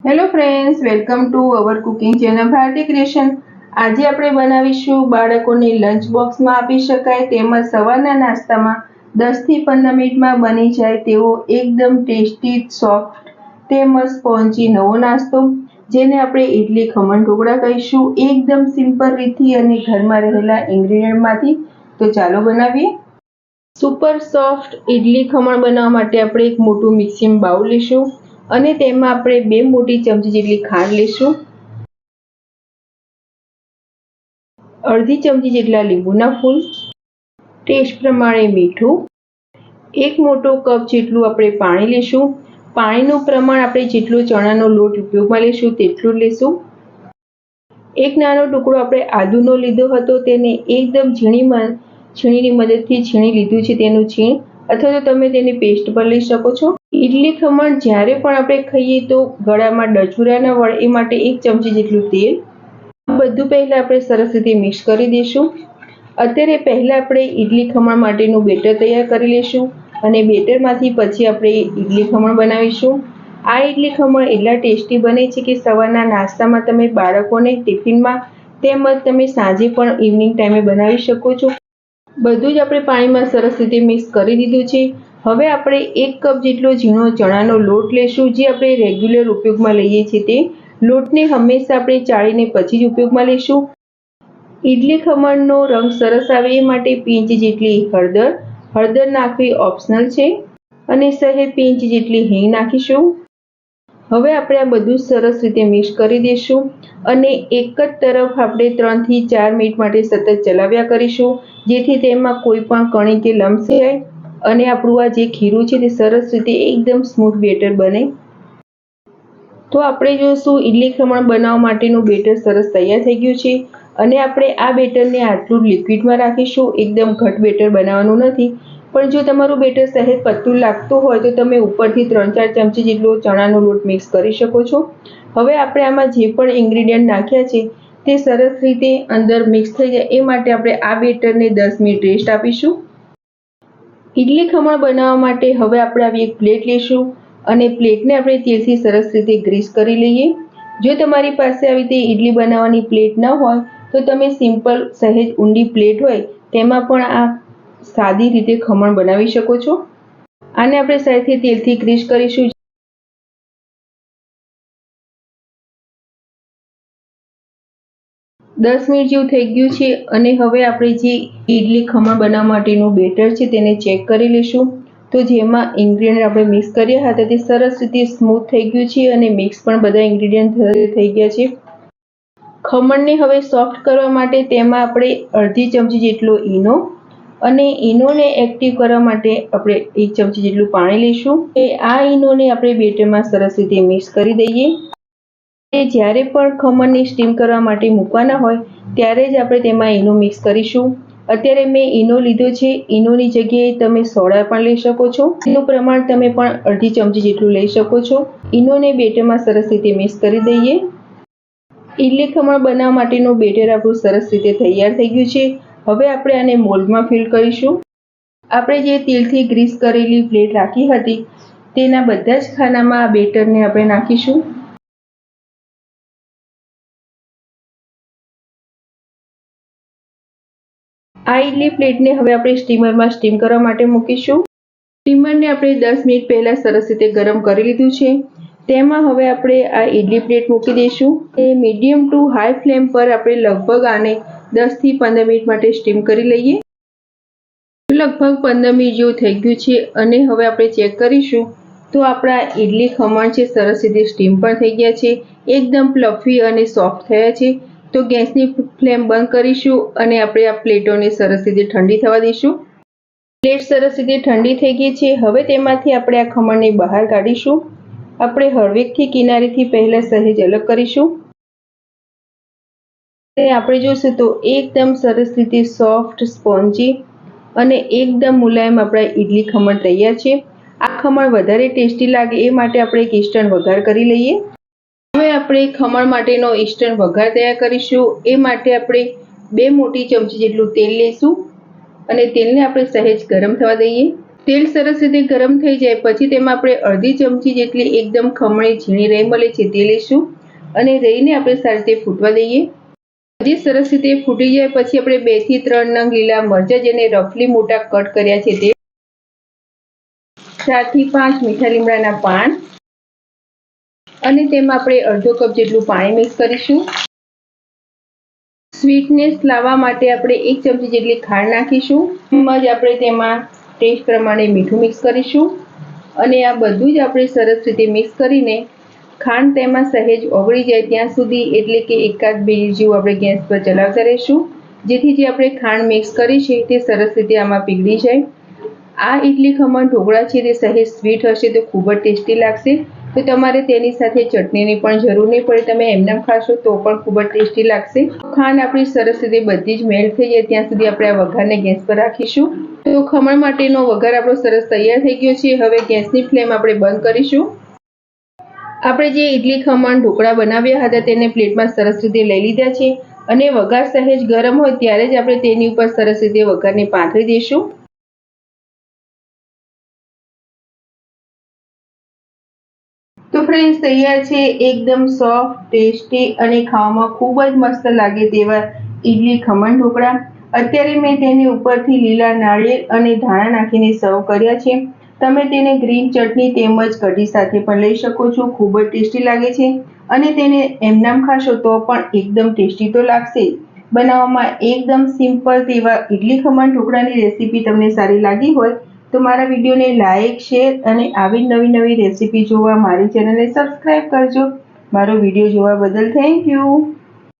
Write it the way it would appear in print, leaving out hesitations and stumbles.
Hello friends, welcome to our cooking channel Bharati creation. આજે આપણે બનાવીશું બાળકોને લંચ બોક્સમાં આપી શકાય તેમજ સવારના નાસ્તામાં 10 થી 15 મિનિટમાં બની જાય તેવો એકદમ ટેસ્ટી, સોફ્ટ તેમજ સ્પોન્જી નવો નાસ્તો, જેને આપણે ઇડલી ખમણ ઢોકળા કહીશું, એકદમ સિમ્પલ રીતથી અને ઘરમાં રહેલા ઇન્ગ્રેડિયન્ટમાંથી. તો ચાલો બનાવીએ. સુપર સોફ્ટ ઇડલી ખમણ બનાવવા માટે આપણે એક મોટું મિક્સિંગ બાઉલ લઈશું અને તેમાં આપણે 2 મોટી ચમચી જેટલી ખાંડ લઈશું, અડધી ચમચી જેટલા લીંબુના ફૂલ, ટેસ્ટ પ્રમાણે મીઠું, 1 મોટો કપ જેટલું આપણે પાણી લઈશું. પાણીનું પ્રમાણ આપણે જેટલો ચણાનો લોટ ઉપયોગમાં લઈશું તેટલું જ લઈશું. એક નાનો ટુકડો આપણે આદુનો લીધો હતો, તેને એકદમ છીણીની મદદથી છીણી લીધું છે તેનું છીણ, અથવા તો તમે તેની પેસ્ટ પણ લઈ શકો છો. ઇડલી ખમણ જ્યારે પણ આપણે ખાઈએ તો ગળામાં ડચુરા ન વળે એ માટે 1 ચમચી જેટલું તેલ. બધું પહેલાં આપણે સરસ રીતે મિક્સ કરી દઈશું. અત્યારે પહેલાં આપણે ઇડલી ખમણ માટેનું બેટર તૈયાર કરી લઈશું અને બેટરમાંથી પછી આપણે ઇડલી ખમણ બનાવીશું. આ ઇડલી ખમણ એટલા ટેસ્ટી બને છે કે સવારના નાસ્તામાં તમે બાળકોને ટિફિનમાં તેમજ તમે સાંજે પણ ઇવનિંગ ટાઈમે બનાવી શકો છો. બધું જ આપણે પાણીમાં સરસ રીતે મિક્સ કરી દીધું છે. હવે આપણે 1 કપ જેટલો ઝીણો ચણાનો લોટ લઈશું, જે આપણે રેગ્યુલર ઉપયોગમાં લઈએ છીએ તે લોટને હંમેશા આપણે ચાળીને પછી જ ઉપયોગમાં લઈશું. ઇડલી ખમણનો રંગ સરસ આવે એ માટે પિંચ જેટલી હળદર નાખવી ઓપ્શનલ છે અને સહેજ પિંચ જેટલી હિંગ નાખીશું. હવે આપણે આ બધું સરસ રીતે મિક્સ કરી દઈશું અને એક જ તરફ આપણે 3 થી 4 મિનિટ માટે સતત ચલાવ્યા કરીશું, જેથી તેમાં કોઈ પણ કણી કે લમ્સ જાય અને આપણું આ જે ખીરું છે તે સરસ રીતે એકદમ સ્મૂથ બેટર બને. તો આપણે જોશું ઇડલી ખમણ બનાવવા માટેનું બેટર સરસ તૈયાર થઈ ગયું છે અને આપણે આ બેટરને આટલું લિક્વિડમાં રાખીશું. એકદમ ઘટ બેટર બનાવવાનું નથી, પણ જો તમારું બેટર સહેજ પતલું લાગતું હોય તો તમે ઉપરથી 3-4 ચમચી જેટલો ચણાનો લોટ મિક્સ કરી શકો છો. હવે આપણે આમાં જે પણ ઇન્ગ્રેડિયન્ટ નાખ્યા છે તે સરસ રીતે અંદર મિક્સ થઈ જાય એ માટે આપણે આ બેટરને 10 મિનિટ રેસ્ટ આપીશું. ઇડલી ખમણ બનાવવા માટે હવે આપણે આવી એક પ્લેટ લઈશું અને પ્લેટને આપણે તેલથી સરસ રીતે ગ્રીસ કરી લઈએ. જો તમારી પાસે આવી રીતે ઇડલી બનાવવાની પ્લેટ ન હોય તો તમે સિમ્પલ સહેજ ઊંડી પ્લેટ હોય તેમાં પણ આ સાદી રીતે ખમણ બનાવી શકો છો. આને આપણે સહેજથી તેલથી ગ્રીસ કરીશું. 10 મિનિટ જેવું થઈ ગયું છે અને હવે આપણે જે ઇડલી ખમણ બનાવવા માટેનું બેટર છે તેને ચેક કરી લઈશું. તો જેમાં ઇન્ગ્રેડિયન્ટ આપણે મિક્સ કર્યા હતા તે સરસ રીતે સ્મૂથ થઈ ગયું છે અને મિક્સ પણ બધા ઇન્ગ્રેડિયન્ટ થઈ ગયા છે. ખમણને હવે સોફ્ટ કરવા માટે તેમાં આપણે અડધી ચમચી જેટલો ઈનો અને ઈનોને એક્ટિવ કરવા માટે આપણે 1 ચમચી જેટલું પાણી લઈશું. આ ઈનોને આપણે બેટરમાં સરસ રીતે મિક્સ કરી દઈએ. જ્યારે પણ ખમણને સ્ટીમ કરવા માટે મૂકવાના હોય ત્યારે જ આપણે તેમાં ઈનો મિક્સ કરીશું. અત્યારે મેં ઈનો લીધો છે. ઈનોની જગ્યાએ તમે સોડા પણ લઈ શકો છો. એનું પ્રમાણ તમે પણ અડધી ચમચી જેટલું લઈ શકો છો. ઈનોને બેટરમાં સરસ રીતે મિક્સ કરી દઈએ. ઇડલી ખમણ બનાવવા માટેનું બેટર આપણું સરસ રીતે તૈયાર થઈ ગયું છે. હવે આપણે આને મોલ્ડમાં ફિલ કરીશું. આપણે જે તેલથી ગ્રીસ કરેલી પ્લેટ રાખી હતી તેના બધા જ ખાનામાં આ બેટરને આપણે નાખીશું. આ ઇડલી પ્લેટને હવે આપણે સ્ટીમરમાં સ્ટીમ કરવા માટે મૂકીશું. સ્ટીમરને આપણે 10 મિનિટ પહેલાં સરસ રીતે ગરમ કરી લીધું છે. તેમાં હવે આપણે આ ઇડલી પ્લેટ મૂકી દઈશું. મીડિયમ ટુ હાઈ ફ્લેમ પર આપણે લગભગ આને 10 થી 15 મિનિટ માટે સ્ટીમ કરી લઈએ. લગભગ 15 મિનિટ જેવું થઈ ગયું છે અને હવે આપણે ચેક કરીશું તો આપણા ઇડલી ખમણ છે સરસ રીતે સ્ટીમ પણ થઈ ગયા છે, એકદમ ફ્લફી અને સોફ્ટ થયા છે. તો ગેસની ફ્લેમ બંધ કરીશું અને આપણે આ પ્લેટોને સરસ રીતે ઠંડી થવા દઈશું. પ્લેટ સરસ રીતે ઠંડી થઈ ગઈ છે. હવે તેમાંથી આપણે આ ખમણને બહાર કાઢીશું. આપણે હળવેકથી કિનારીથી પહેલા સહેજ અલગ કરીશું. આપણે જોઈશું તો એકદમ સરસ રીતે સોફ્ટ, સ્પોન્જી અને એકદમ મુલાયમ આપણા ઇડલી ખમણ તૈયાર છે. આ ખમણ વધારે ટેસ્ટી લાગે એ માટે આપણે એક ઇન્સ્ટન્ટ વઘાર કરી લઈએ. હવે આપણે ખમણ માટેનો ઇન્સ્ટન્ટ વઘાર તૈયાર કરીશું. એ માટે આપણે 2 મોટી ચમચી જેટલું તેલ લઈશું અને તેલને આપણે સહેજ ગરમ થવા દઈએ. તેલ સરસ રીતે ગરમ થઈ જાય પછી તેમાં આપણે અડધી ચમચી જેટલી એકદમ ખમણી ઝીણી રાઈ મળે છે તે લઈશું અને રાઈને આપણે સારી રીતે ફૂટવા દઈએ. હજી સરસ રીતે ફૂટી જાય પછી આપણે 2 થી 3 નંગ લીલા મરચાં જેને રફલી મોટા કટ કર્યા છે તે, 4 થી 5 મીઠા લીમડાના પાન અને તેમાં આપણે અડધો કપ જેટલું પાણી મિક્સ કરીશું. સ્વીટનેસ લાવવા માટે આપણે 1 ચમચી જેટલી ખાંડ નાખીશું. એમાં જ આપણે તેમાં ટેસ્ટ પ્રમાણે મીઠું મિક્સ કરીશું અને આ બધું જ આપણે સરસ રીતે મિક્સ કરીને ખાંડ તેમાં સહેજ ઓગળી જાય ત્યાં સુધી એટલે કે 1-2 મિનિટ જેવું આપણે ગેસ પર ચલાવતા રહીશું જેથી જે આપણે ખાંડ મિક્સ કરી છે તે સરસ રીતે આમાં પીગળી જાય. આ ઇડલી ખમણ ઢોકળા છે તે સહેજ સ્વીટ હશે તો ખૂબ જ ટેસ્ટી લાગશે. તો તમારે તેની સાથે ચટણીની પણ જરૂર નહીં પડે, તમે એમને ખાશો તો પણ ખૂબ જ ટેસ્ટી લાગશે. ખાંડ આપણી સરસ રીતે બધી જ મેલ્ટ થઈ જાય ત્યાં સુધી આપણે આ વઘારને ગેસ પર રાખીશું. તો ખમણ માટેનો વઘાર આપણો સરસ તૈયાર થઈ ગયો છે. હવે ગેસની ફ્લેમ આપણે બંધ કરીશું. આપણે જે ઇડલી ખમણ ઢોકળા બનાવ્યા હતા તેને પ્લેટમાં સરસ રીતે લઈ લીધા છે અને વઘાર સહેજ ગરમ હોય ત્યારે જ આપણે તેની ઉપર સરસ રીતે વઘારને પાથરી દઈશું. તો ફ્રેન્ડ્સ તૈયાર છે એકદમ સોફ્ટ, ટેસ્ટી અને ખાવામાં ખૂબ જ મસ્ત લાગે તેવા ઇડલી ખમણ ઢોકળા. અત્યારે મેં તેની ઉપરથી લીલા નાળિયેર અને ધાણા નાખીને સર્વ કર્યા છે. તમે તેને ગ્રીન ચટણી તેમજ કઢી સાથે પણ લઈ શકો છો. ખૂબ જ ટેસ્ટી લાગે છે અને તેને એમનામ ખાશો તો પણ એકદમ ટેસ્ટી તો લાગશે. બનાવવામાં એકદમ સિમ્પલ તેવા ઇડલી ખમણ ઢોકળાની રેસીપી તમને સારી લાગી હોય તો મારા વિડીયોને લાઇક, શેર અને આવી નવી રેસીપી જોવા મારી ચેનલને સબસ્ક્રાઇબ કરજો. મારો વિડીયો જોવા બદલ થેન્ક યુ.